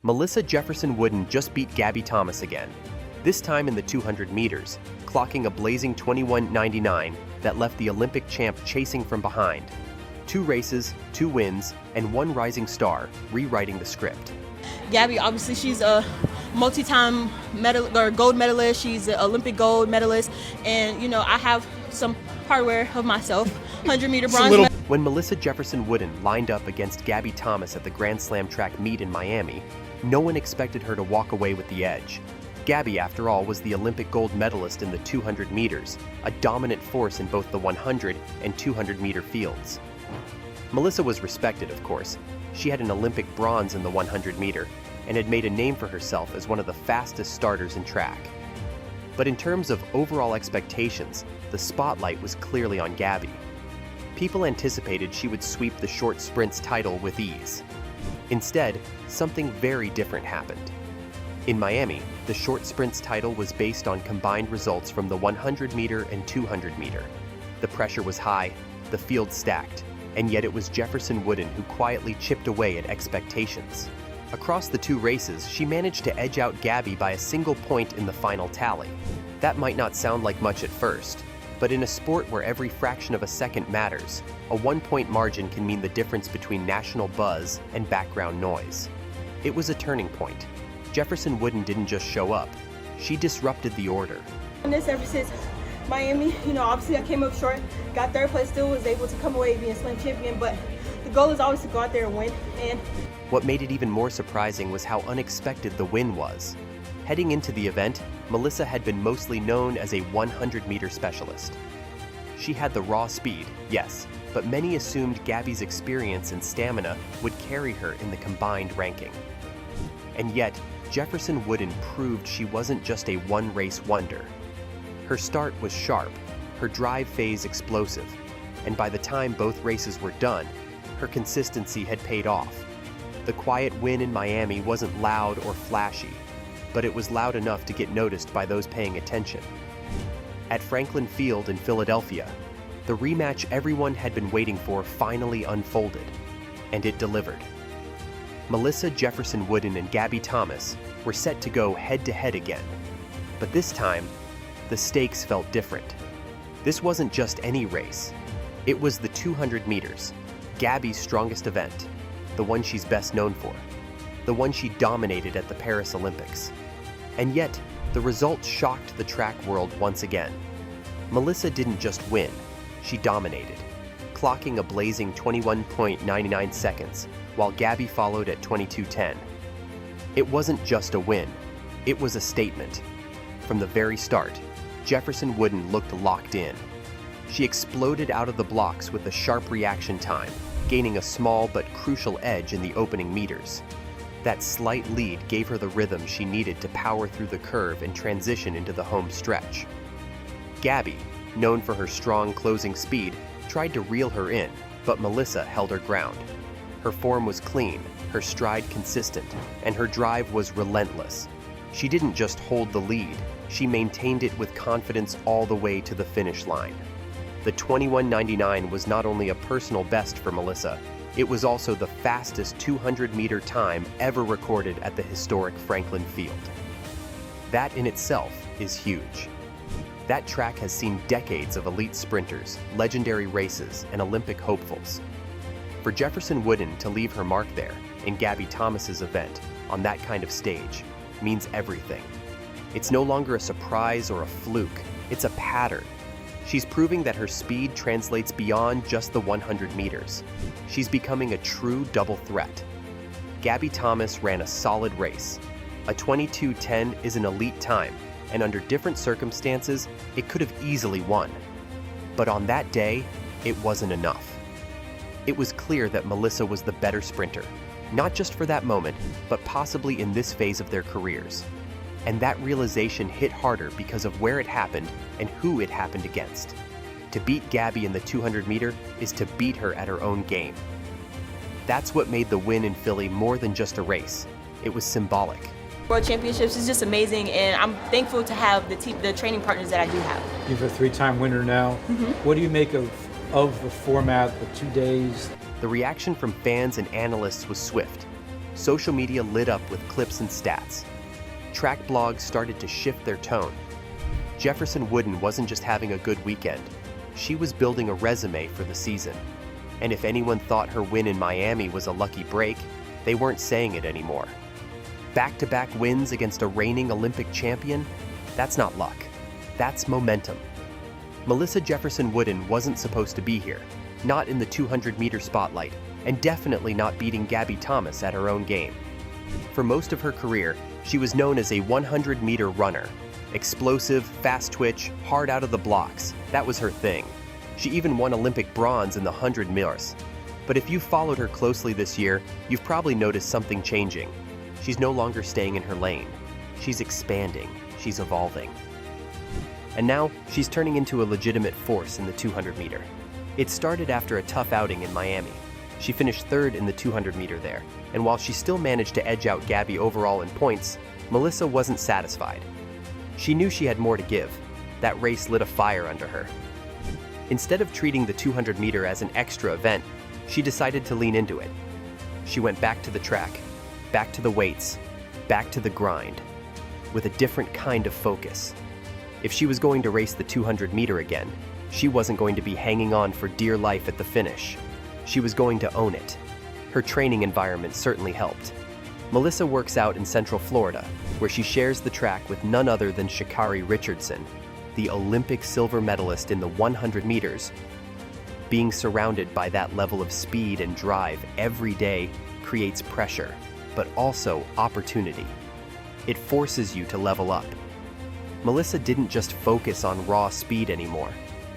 Melissa Jefferson-Wooden just beat Gabby Thomas again, this time in the 200 meters, clocking a blazing 21.99 that left the Olympic champ chasing from behind. 2 races, 2 wins, and 1 rising star, rewriting the script. Gabby, obviously, she's a multi-time gold medalist. She's an Olympic gold medalist, and I have some hardware of myself. 100-meter bronze medal. When Melissa Jefferson-Wooden lined up against Gabby Thomas at the Grand Slam track meet in Miami, no one expected her to walk away with the edge. Gabby, after all, was the Olympic gold medalist in the 200 meters, a dominant force in both the 100 and 200-meter fields. Melissa was respected, of course. She had an Olympic bronze in the 100-meter and had made a name for herself as one of the fastest starters in track. But in terms of overall expectations, the spotlight was clearly on Gabby. People anticipated she would sweep the short sprints title with ease. Instead, something very different happened. In Miami, the short sprints title was based on combined results from the 100-meter and 200-meter. The pressure was high, the field stacked, and yet it was Jefferson-Wooden who quietly chipped away at expectations. Across the 2 races, she managed to edge out Gabby by a single point in the final tally. That might not sound like much at first, but in a sport where every fraction of a second matters, a 1-point margin can mean the difference between national buzz and background noise. It was a turning point. Jefferson-Wooden didn't just show up, she disrupted the order. And this ever since Miami, obviously I came up short, got 3rd place, still was able to come away being slam champion, but the goal is always to go out there and win. And what made it even more surprising was how unexpected the win was. Heading into the event, Melissa had been mostly known as a 100-meter specialist. She had the raw speed, yes, but many assumed Gabby's experience and stamina would carry her in the combined ranking. And yet, Jefferson-Wooden proved she wasn't just a one-race wonder. Her start was sharp, her drive phase explosive, and by the time both races were done, her consistency had paid off. The quiet win in Miami wasn't loud or flashy, but it was loud enough to get noticed by those paying attention. At Franklin Field in Philadelphia, the rematch everyone had been waiting for finally unfolded, and it delivered. Melissa Jefferson-Wooden and Gabby Thomas were set to go head-to-head again, but this time, the stakes felt different. This wasn't just any race. It was the 200 meters, Gabby's strongest event, the one she's best known for, the one she dominated at the Paris Olympics. And yet, the results shocked the track world once again. Melissa didn't just win, she dominated, clocking a blazing 21.99 seconds, while Gabby followed at 22.10. It wasn't just a win, it was a statement. From the very start, Jefferson-Wooden looked locked in. She exploded out of the blocks with a sharp reaction time, gaining a small but crucial edge in the opening meters. That slight lead gave her the rhythm she needed to power through the curve and transition into the home stretch. Gabby, known for her strong closing speed, tried to reel her in, but Melissa held her ground. Her form was clean, her stride consistent, and her drive was relentless. She didn't just hold the lead, she maintained it with confidence all the way to the finish line. The 21.99 was not only a personal best for Melissa, it was also the fastest 200-meter time ever recorded at the historic Franklin Field. That in itself is huge. That track has seen decades of elite sprinters, legendary races, and Olympic hopefuls. For Jefferson-Wooden to leave her mark there, in Gabby Thomas's event, on that kind of stage, means everything. It's no longer a surprise or a fluke, it's a pattern. She's proving that her speed translates beyond just the 100 meters. She's becoming a true double threat. Gabby Thomas ran a solid race. A 22.10 is an elite time, and under different circumstances, it could have easily won. But on that day, it wasn't enough. It was clear that Melissa was the better sprinter, not just for that moment, but possibly in this phase of their careers. And that realization hit harder because of where it happened and who it happened against. To beat Gabby in the 200-meter is to beat her at her own game. That's what made the win in Philly more than just a race. It was symbolic. World Championships is just amazing, and I'm thankful to have the training partners that I do have. You're a 3-time winner now. What do you make of the format, the 2 days? The reaction from fans and analysts was swift. social media lit up with clips and stats. Track blogs started to shift their tone. Jefferson-Wooden wasn't just having a good weekend. She was building a resume for the season. And if anyone thought her win in Miami was a lucky break, they weren't saying it anymore. Back-to-back wins against a reigning Olympic champion? That's not luck. That's momentum. Melissa Jefferson-Wooden wasn't supposed to be here, not in the 200-meter spotlight, and definitely not beating Gabby Thomas at her own game. For most of her career, she was known as a 100-meter runner. Explosive, fast twitch, hard out of the blocks. That was her thing. She even won Olympic bronze in the 100 meters. But if you've followed her closely this year, you've probably noticed something changing. She's no longer staying in her lane. She's expanding. She's evolving. And now, she's turning into a legitimate force in the 200-meter. It started after a tough outing in Miami. She finished third in the 200-meter there, and while she still managed to edge out Gabby overall in points, Melissa wasn't satisfied. She knew she had more to give. That race lit a fire under her. Instead of treating the 200-meter as an extra event, she decided to lean into it. She went back to the track, back to the weights, back to the grind, with a different kind of focus. If she was going to race the 200-meter again, she wasn't going to be hanging on for dear life at the finish. She was going to own it. Her training environment certainly helped. Melissa works out in Central Florida, where she shares the track with none other than Sha'Carri Richardson, the Olympic silver medalist in the 100 meters. Being surrounded by that level of speed and drive every day creates pressure, but also opportunity. It forces you to level up. Melissa didn't just focus on raw speed anymore.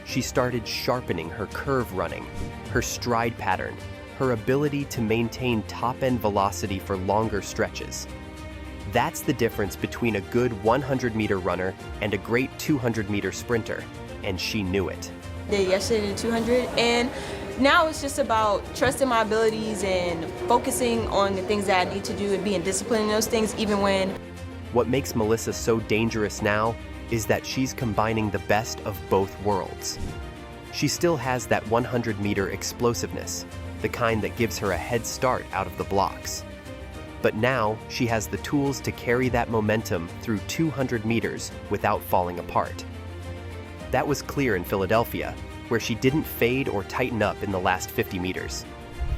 She started sharpening her curve running, her stride pattern, her ability to maintain top-end velocity for longer stretches. That's the difference between a good 100-meter runner and a great 200-meter sprinter, and she knew it. Did yesterday in the 200, and now it's just about trusting my abilities and focusing on the things that I need to do and being disciplined in those things, even when. What makes Melissa so dangerous now is that she's combining the best of both worlds. She still has that 100-meter explosiveness, the kind that gives her a head start out of the blocks. But now she has the tools to carry that momentum through 200 meters without falling apart. That was clear in Philadelphia, where she didn't fade or tighten up in the last 50 meters.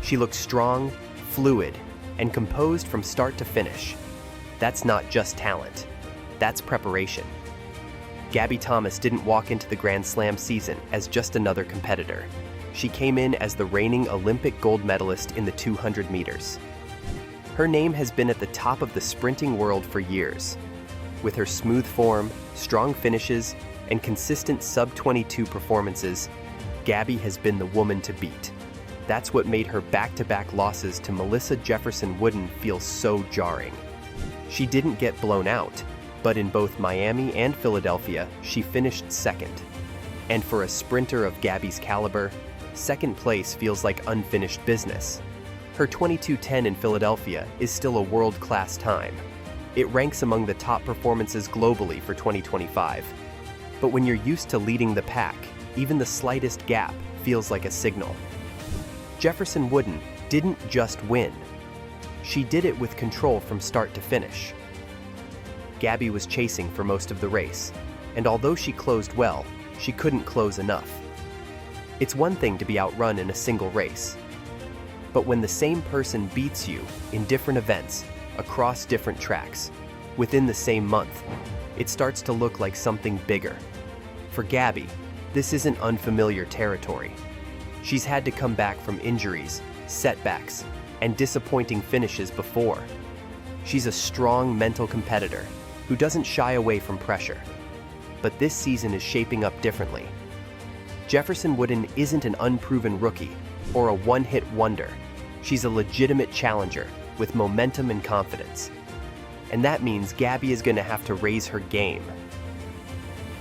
She looked strong, fluid, and composed from start to finish. That's not just talent, that's preparation. Gabby Thomas didn't walk into the Grand Slam season as just another competitor. She came in as the reigning Olympic gold medalist in the 200 meters. Her name has been at the top of the sprinting world for years. With her smooth form, strong finishes, and consistent sub-22 performances, Gabby has been the woman to beat. That's what made her back-to-back losses to Melissa Jefferson-Wooden feel so jarring. She didn't get blown out, but in both Miami and Philadelphia, she finished second. And for a sprinter of Gabby's caliber, second place feels like unfinished business. Her 22:10 in Philadelphia is still a world-class time. It ranks among the top performances globally for 2025. But when you're used to leading the pack, even the slightest gap feels like a signal. Jefferson-Wooden didn't just win. She did it with control from start to finish. Gabby was chasing for most of the race, and although she closed well, she couldn't close enough. It's one thing to be outrun in a single race, but when the same person beats you in different events, across different tracks, within the same month, it starts to look like something bigger. For Gabby, this isn't unfamiliar territory. She's had to come back from injuries, setbacks, and disappointing finishes before. She's a strong mental competitor who doesn't shy away from pressure. But this season is shaping up differently. Jefferson-Wooden isn't an unproven rookie or a one-hit wonder. She's a legitimate challenger with momentum and confidence. And that means Gabby is going to have to raise her game.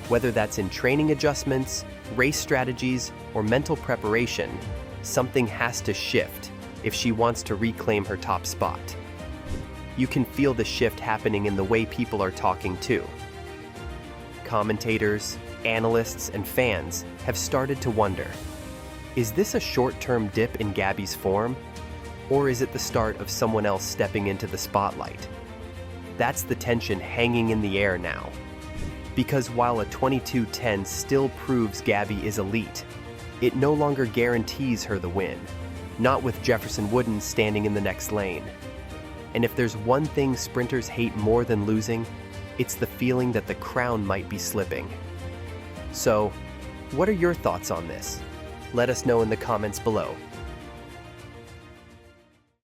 Whether that's in training adjustments, race strategies, or mental preparation, something has to shift if she wants to reclaim her top spot. You can feel the shift happening in the way people are talking too. Commentators, analysts, and fans have started to wonder, is this a short-term dip in Gabby's form? Or is it the start of someone else stepping into the spotlight? That's the tension hanging in the air now. Because while a 22:10 still proves Gabby is elite, it no longer guarantees her the win, not with Jefferson-Wooden standing in the next lane. And if there's one thing sprinters hate more than losing, it's the feeling that the crown might be slipping. So, what are your thoughts on this? Let us know in the comments below.